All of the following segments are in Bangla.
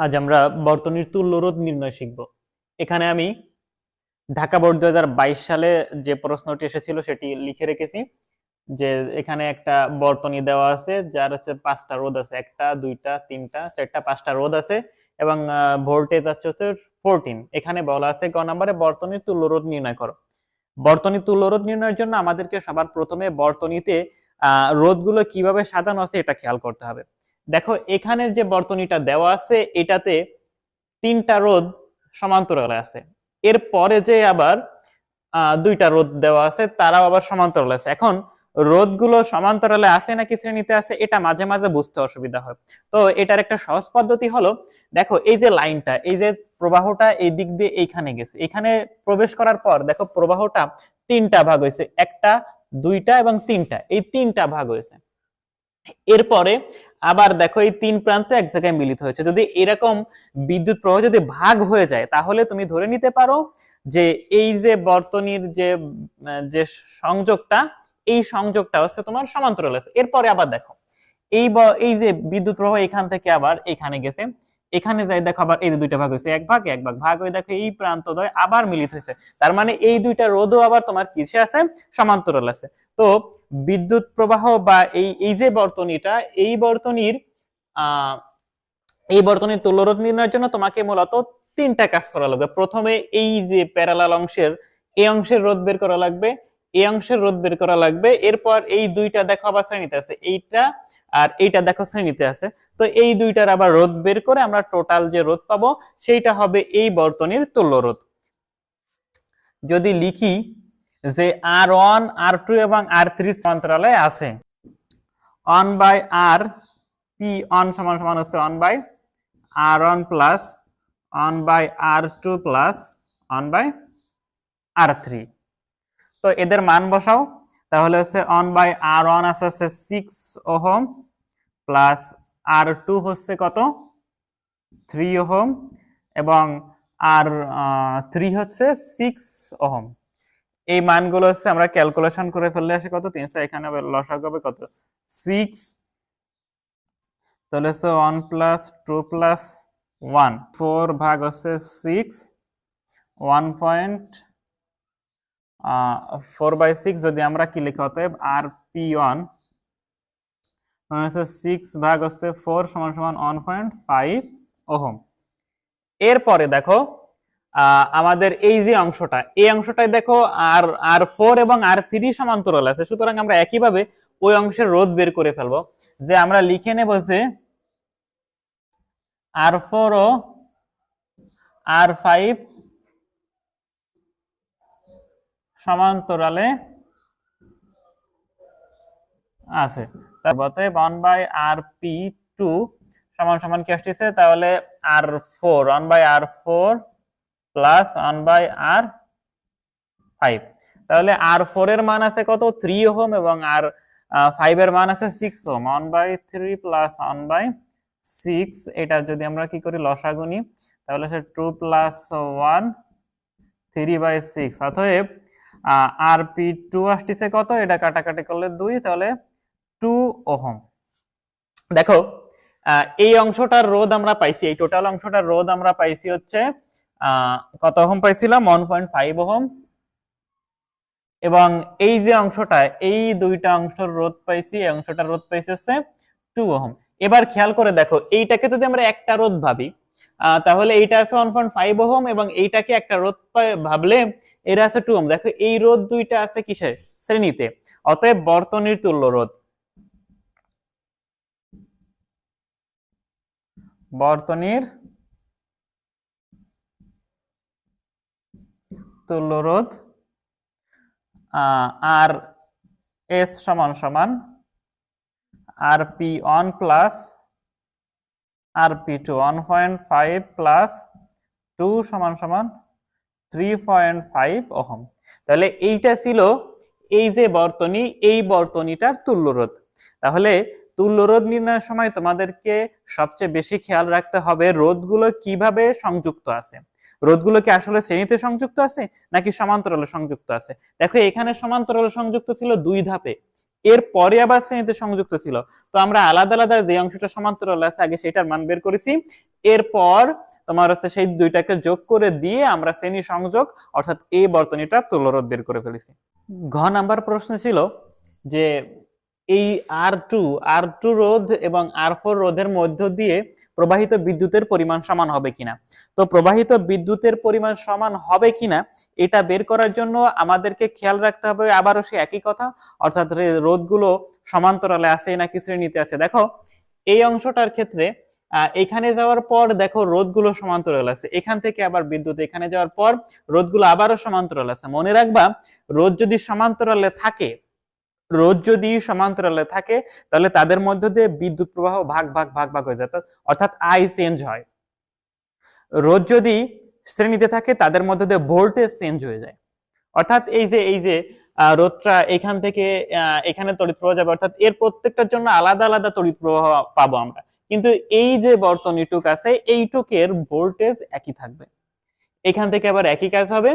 আজ আমরা বর্তনীর তুল্য রোধ নির্ণয় শিখব। এখানে আমি ঢাকা বোর্ড 2022 সালে যে প্রশ্নটি এসেছিল সেটি লিখে রেখেছি। যে এখানে একটা বর্তনী দেওয়া আছে যার হচ্ছে 5টা রোধ আছে, 1টা 2টা 3টা 4টা 5টা রোধ আছে এবং ভোল্টেজ হচ্ছে 14। এখানে বলা আছে গ নম্বরে বর্তনীর তুল্য রোধ নির্ণয় করো। বর্তনীর তুল্য রোধ নির্ণয়ের জন্য আমাদেরকে সবার প্রথমে বর্তনীতে রোধগুলো কিভাবে সাজানো আছে এটা খেয়াল করতে হবে। দেখো এখানের যে বর্তনীটা দেওয়া আছে এটাতে 3টা রোধ সমান্তরালে আছে। এরপরে যে আবার 2টা রোধ দেওয়া আছে তারাও আবার সমান্তরালে আছে। এখন রোধগুলো সমান্তরালে আছে নাকি শ্রেণীতে আছে এটা মাঝে মাঝে বুঝতে অসুবিধা হয়। তো এটার একটা সহজ পদ্ধতি হলো, দেখো এই যে লাইনটা, এই যে প্রবাহটা এই দিক দিয়ে এইখানে গেছে, এখানে প্রবেশ করার পর দেখো প্রবাহটা 3টা ভাগ হয়েছে, 1টা 2টা এবং 3টা, এই 3টা ভাগ হয়েছে। এরপরে আবার দেখো এই 3 প্রান্ত এক জায়গায় মিলিত হয়েছে। যদি এরকম বিদ্যুৎ প্রবাহ যদি ভাগ হয়ে যায় তাহলে তুমি ধরে নিতে পারো যে এই যে বর্তনীর যে যে সংযোগটা, এই সংযোগটা হচ্ছে তোমার সমান্তরাল আছে। এরপরে আবার দেখো এই যে বিদ্যুৎ প্রবাহ এখান থেকে আবার এখানে গেছে, এখানে যাই দেখো আবার এই যে 2টা ভাগ হয়েছে, এক ভাগ এক ভাগ ভাগ হয়ে দেখো এই প্রান্তদ্বয় আবার মিলিত হয়েছে। তার মানে এই 2টা রোধও আবার তোমার কিসে আছে? সমান্তরাল আছে। তো বিদ্যুৎ প্রবাহ বা এই যে বর্তনীটা, এই বর্তনীর আহ এই বর্তনীর তুল্য রোধ নির্ণয়ের জন্য তোমাকে মূলত 3টা কাজ করা লাগবে। প্রথমে এই যে প্যারালাল অংশের এই অংশের রোধ বের করা লাগবে, এই অংশের রোধ বের করা লাগবে। এরপর এই 2টা দেখো আবার শ্রেণীতে আছে, এইটা আর এইটা দেখো শ্রেণীতে আছে। তো এই 2টার আবার রোধ বের করে আমরা টোটাল যে রোধ পাবো সেইটা হবে এই বর্তনীর তুল্য রোধ। যদি লিখি যে R1 R2 এবং R3 সমান্তরালে আছে, 1/R P1 সমান সমান হচ্ছে 1/R1 plus 1/R2 plus 1/R3। তো এদের মান বসাও, তাহলে হচ্ছে 1/R1 আছে 6 ওহম প্লাস R2 হচ্ছে কত 3 ওহম এবং R3 হচ্ছে 6 ওহম। এই মানগুলো হচ্ছে আমরা ক্যালকুলেশন করে ফেললে আসে কত 300, এখানে লসাগু হবে কত 6, তাহলে হচ্ছে 1 প্লাস 2 প্লাস 1 4 ভাগ হচ্ছে 6, 1.4/6 যদি আমরা কি লিখি অতএব আর P1 হচ্ছে 6 ভাগ হচ্ছে 4 সমান সমান 1.5 ওহম। এরপরে দেখো আমাদের এই যে অংশটা, এই অংশটায় দেখো R4 এবং R3 সমান্তরাল আছে, সুতরাং আমরা একইভাবে ওই অংশের রোধ বের করে ফেলবো। যে আমরা লিখে নেব যে R4 ও R5 সমান্তরালে আছে। তারপর 1/RP2 সমান সমান কি আসছে? তাহলে R4 1/R4 প্লাস 1/R5। তাহলে R4 এর মান আছে কত 3 ওহম এবং R5 এর মান আছে 6 ওহম। 1/3 প্লাস 1/6, এটা যদি আমরা কি করি লসাগু নিই তাহলে সে 2 প্লাস 1 3/6। অতএব RP2 আসছে কত, এটা কাটাকাটি করলে 2, তাহলে 2 ওহম। দেখো এই অংশটার রোধ আমরা পাইছি, এই টোটাল অংশটার রোধ আমরা পাইছি হচ্ছে কত ওহম পাইছিলাম 1.5 ওহম, এবং এই যে অংশটা, এই 2টা অংশের রোধ পাইছি, এই অংশটার রোধ পাইছি হচ্ছে 2 ওহম। এবার খেয়াল করে দেখো এইটাকে যদি আমরা একটা রোধ ভাবি তাহলে এইটা আছে 1.5 ওহম এবং এইটাকে একটা রোধ ভাবলে এরা আছে 2 ওহম। দেখো এই রোধ 2টা আছে কিসে? শ্রেণীতে। অতএব বর্তনীর তুল্য রোধ, বর্তনীর তুল্য রোধ আর এস সমান সমান RP1 প্লাস RP2 1.5 প্লাস 2 সমান সমান 3.5 ওহম। তাহলে এইটা ছিল এই যে বর্তনী, এই বর্তনীটার তুল্য রোধ। তাহলে তুল্য রোধ নির্ণয়ের সময় তোমাদেরকে সবচেয়ে বেশি খেয়াল রাখতে হবে রোধগুলো কিভাবে সংযুক্ত আছে। রোধগুলো কি আসলে শ্রেণীতে সংযুক্ত আছে নাকি সমান্তরালে সংযুক্ত আছে? দেখো এখানে সমান্তরালে সংযুক্ত ছিল 2 ধাপে, এর পরে আবার শ্রেণীতে সংযুক্ত ছিল। তো আমরা আলাদা আলাদা যে অংশটা সমান্তরাল আছে আগে সেটার মান বের করেছি, এরপর তোমার হচ্ছে সেই দুইটাকে যোগ করে দিয়ে আমরা শ্রেণী সংযোগ অর্থাৎ এই বর্তনীটা তুল্যরোধ বের করে ফেলেছি। ঘ নাম্বার প্রশ্ন ছিল যে এই আর টু রোধ এবং আর4 রোধের মধ্য দিয়ে প্রবাহিত বিদ্যুতের পরিমাণ সমান হবে কিনা। তো প্রবাহিত বিদ্যুতের পরিমাণ সমান হবে কিনা এটা বের করার জন্য আমাদেরকে খেয়াল রাখতে হবে আবারও সে একই কথা, অর্থাৎ রোধগুলো সমান্তরালে আছে নাকি শ্রেণীতে আছে। দেখো এই অংশটার ক্ষেত্রে এখানে যাওয়ার পর দেখো রোধগুলো সমান্তরাল আছে, এখান থেকে আবার বিদ্যুৎ এখানে যাওয়ার পর রোধগুলো আবারও সমান্তরাল আছে। মনে রাখবা রোধ যদি সমান্তরালে থাকে তাহলে তাদের মধ্য দিয়ে বিদ্যুৎ প্রবাহ ভাগ ভাগ ভাগ ভাগ হয়ে যায়, অর্থাৎ আই চেঞ্জ হয়। রোধ যদি শ্রেণীতে থাকে তাদের মধ্য দিয়ে ভোল্টেজ চেঞ্জ হয়ে যায়। অর্থাৎ এই যে রোধটা এখান থেকে এখানে তড়িৎ প্রবাহ যাবে, অর্থাৎ এর প্রত্যেকটার জন্য আলাদা আলাদা তড়িৎ প্রবাহ পাবো আমরা, কিন্তু এই যে বর্তনীটুক আছে এইটুকের ভোল্টেজ একই থাকবে। এখান থেকে আবার একই কাজ হবে,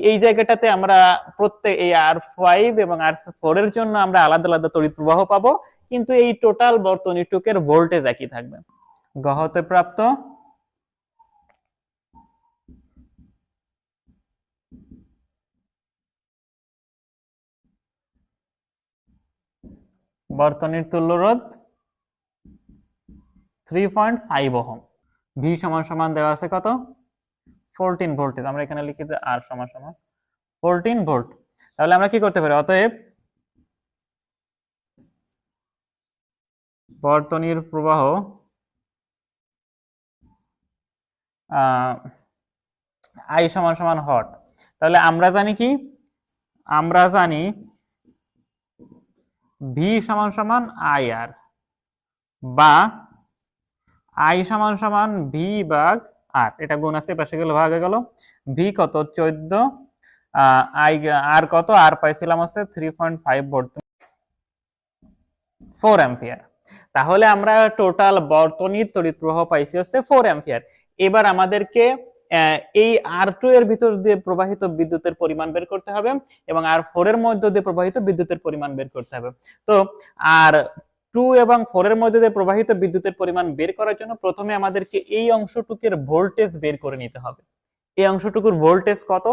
এই জায়গাটাতে আমরা প্রত্যেক এই আর5 এবং আর4 এর জন্য আমরা আলাদা আলাদা তড়িৎ প্রবাহ পাবো, কিন্তু এই টোটাল বর্তনীটুকের ভোল্টেজ একই থাকবে। গ হতে প্রাপ্ত বর্তনীর তুল্য রোধ 3.5 ওহম। ভি সমান সমান দেওয়া আছে কত 14 ভোল্টেজ, আমরা এখানে লিখি যে আর সমান সমান 14 ভোল্ট। তাহলে আমরা কি করতে পারি, অতএব বর্তনীর প্রবাহ আই সমান সমান হট। তাহলে আমরা জানি কি, আমরা জানি ভি সমান সমান আই আর, বা আই সমান সমান ভি ভাগ আর, এটা গুণ আছে পাশে গেলে ভাগ হয়ে গেল। ভি কত 14, আই আর কত, আর পাইছিলাম হচ্ছে 3.5 ভোল্ট, 4 অ্যাম্পিয়ার। তাহলে আমরা টোটাল বর্তনীর তড়িৎ প্রবাহ পাইছি হচ্ছে 4 অ্যাম্পিয়ার। এবার আমাদেরকে এই আর2 এর ভিতর দিয়ে প্রবাহিত বিদ্যুতের পরিমাণ বের করতে হবে এবং আর4 এর মধ্য দিয়ে প্রবাহিত বিদ্যুতের পরিমাণ বের করতে হবে। তো আর2 এবং 4 এর মধ্যে দিয়ে প্রবাহিত বিদ্যুতের পরিমাণ বের করার জন্য প্রথমে আমাদেরকে এই অংশটুকুর ভোল্টেজ বের করে নিতে হবে। এই অংশটুকুর ভোল্টেজ কত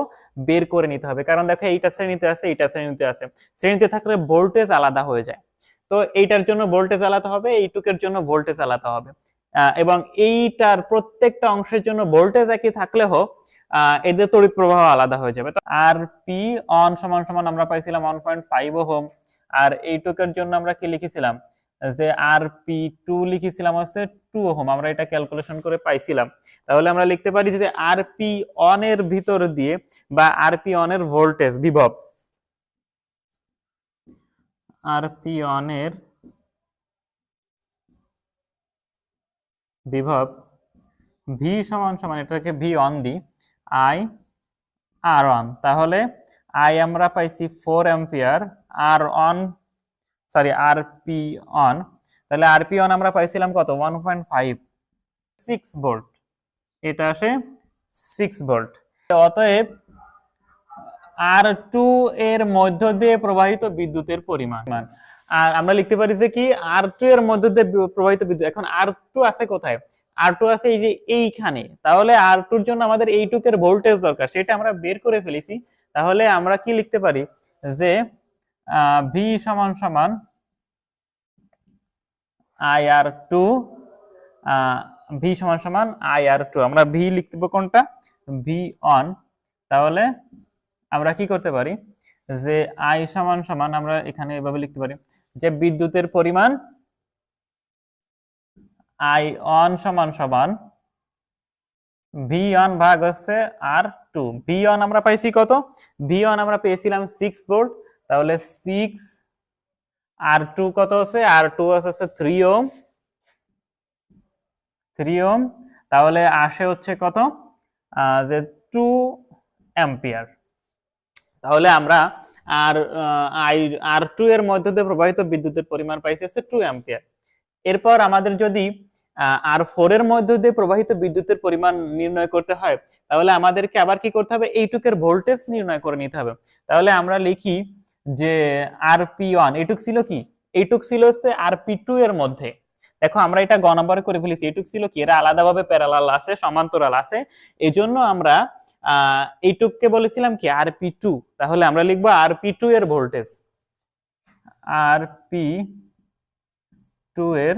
বের করে নিতে হবে, কারণ দেখো এইটা শ্রেণীতে আছে, এইটা শ্রেণীতে আছে, শ্রেণীতে থাকলে ভোল্টেজ আলাদা হয়ে যায়। তো এইটার জন্য ভোল্টেজ আলাদা হবে, এইটুকের জন্য ভোল্টেজ আলাদা হবে, এবং এইটার প্রত্যেকটা অংশের জন্য ভোল্টেজ একই থাকলেও এদের তড়িৎ প্রবাহ আলাদা হয়ে যাবে। তো আর পি অন সমান সমান আমরা পাইছিলাম 1.5 ওহম, আর এইটুকের জন্য আমরা কি লিখেছিলাম যে আর পি টু লিখেছিলাম হচ্ছে 2 ওহম, আমরা এটা ক্যালকুলেশন করে পাইছিলাম। তাহলে আমরা লিখতে পারি যে আর পি অন এর ভিতর দিয়ে বা আর পি অন এর ভোল্টেজ বিভব, আর পি অন এর বিভব ভি সমান সমান, এটাকে V on the I R on. তাহলে আই আমরা পাইছি 4 ampere, R on sorry R P on, তাহলে আর পি অন আমরা পাইছিলাম কত 1.5, 6 ভোল্ট, এটা আসে 6 ভোল্ট। অতএব আর টু এর মধ্য দিয়ে প্রবাহিত বিদ্যুতের পরিমাণ, আর আমরা লিখতে পারি যে কি আর টু এর মধ্য দিয়ে প্রবাহিত বিদ্যুৎ, এখন আর টু আছে কোথায়, আর টু আছে এই যে এইখানে, তাহলে আর টুর জন্য আমাদের এইটুকের ভোল্টেজ দরকার, সেটা আমরা বের করে ফেলেছি। তাহলে আমরা কি লিখতে পারি যে ভি সমান সমান আই আর টু, ভি সমান সমান আই আর টু, আমরা ভি লিখতে পাবো কোনটা ভি অন। তাহলে আমরা কি করতে পারি যে আই সমান সমান আমরা এখানে এভাবে লিখতে পারি যে বিদ্যুতের পরিমাণ আই অন সমান সমান ভি অন ভাগ হচ্ছে আর টু। ভি অন আমরা পাইছি কত, ভি অন আমরা পেয়েছিলাম 6 ভোল্ট, তাহলে 6 আর টু কত আছে, আর টু আছে 3 ওহম, 3 ওহম, তাহলে আসে হচ্ছে কত যে 2 অ্যাম্পিয়ার। তাহলে আমরা আর টু এর মধ্যে দিয়ে প্রবাহিত বিদ্যুতের পরিমাণ পাইছি হচ্ছে 2 অ্যাম্পিয়ার। এরপর আমাদের যদি আর ফোর এর মধ্য দিয়ে প্রবাহিত বিদ্যুতের পরিমাণ নির্ণয় করতে হয়, তাহলে আমাদেরকে আবার কি করতে হবে, এইটুকের ভোল্টেজ নির্ণয় করে নিতে হবে। তাহলে আমরা লিখি যে আর পি ওয়ান এইটুক ছিল কি, এইটুক ছিল হচ্ছে আর পি টু এর মধ্যে, দেখো আমরা এটা গ নম্বরে করে ফেলেছি, এইটুক ছিল কি এরা আলাদাভাবে প্যারালাল আছে, সমান্তরাল আছে, এই জন্য আমরা এইটুককে বলেছিলাম কি আরপি2। তাহলে আমরা লিখবো আরপি2 এর ভোল্টেজ, আরপি2 এর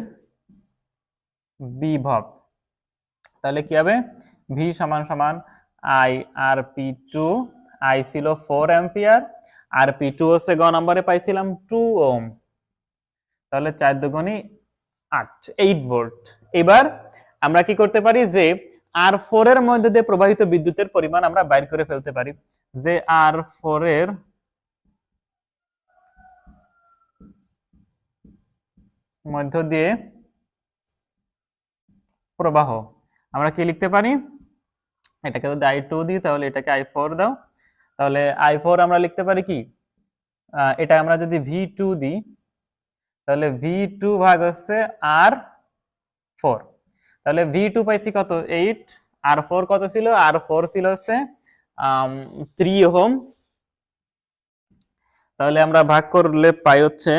বিভব। তাহলে কি হবে, ভি সমান সমান আই আরপি2, আই ছিল 4 অ্যাম্পিয়ার, আরপি2 হচ্ছে গ নম্বরে পাইছিলাম 2 ওহম, তাহলে 4 দুগুণী 8, 8 ভোল্ট। এবার আমরা কি করতে পারি যে আর4 এর মধ্যে দিয়ে প্রবাহিত বিদ্যুতের পরিমাণ আমরা বাইর করে ফেলতে পারি, যে আর4 এর মধ্য দিয়ে প্রবাহ আমরা কি লিখতে পারি, এটাকে যদি আই2 দিই তাহলে এটাকে আই4 দাও, তাহলে আই4 আমরা লিখতে পারি কি, এটা আমরা যদি ভি2 দিই তাহলে ভি2 ভাগ হচ্ছে আর4, তাহলে ভি2 পাইছি কত 8, আর4 কত ছিল, আর4 ছিল হচ্ছে 3 ওহম, তাহলে আমরা ভাগ করলে পাই হচ্ছে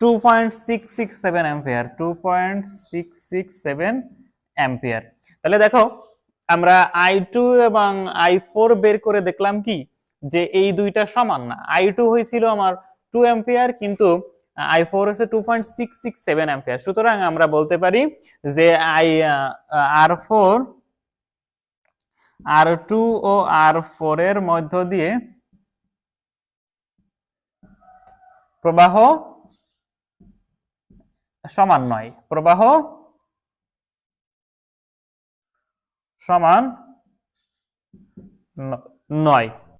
2.667 অ্যাম্পিয়ার, 2.667 অ্যাম্পিয়ার। তাহলে দেখো আমরা আই2 এবং আই4 বের করে দেখলাম কি যে এই দুইটা সমান না, আই2 হয়েছিল আমার 2 অ্যাম্পিয়ার কিন্তু আই4 হচ্ছে 2.667 অ্যাম্পিয়ার। সুতরাং আমরা বলতে পারি যে আর4, আর2 ও আর4 এর মধ্য দিয়ে প্রবাহ সমান নয়, প্রবাহ সমান নয়।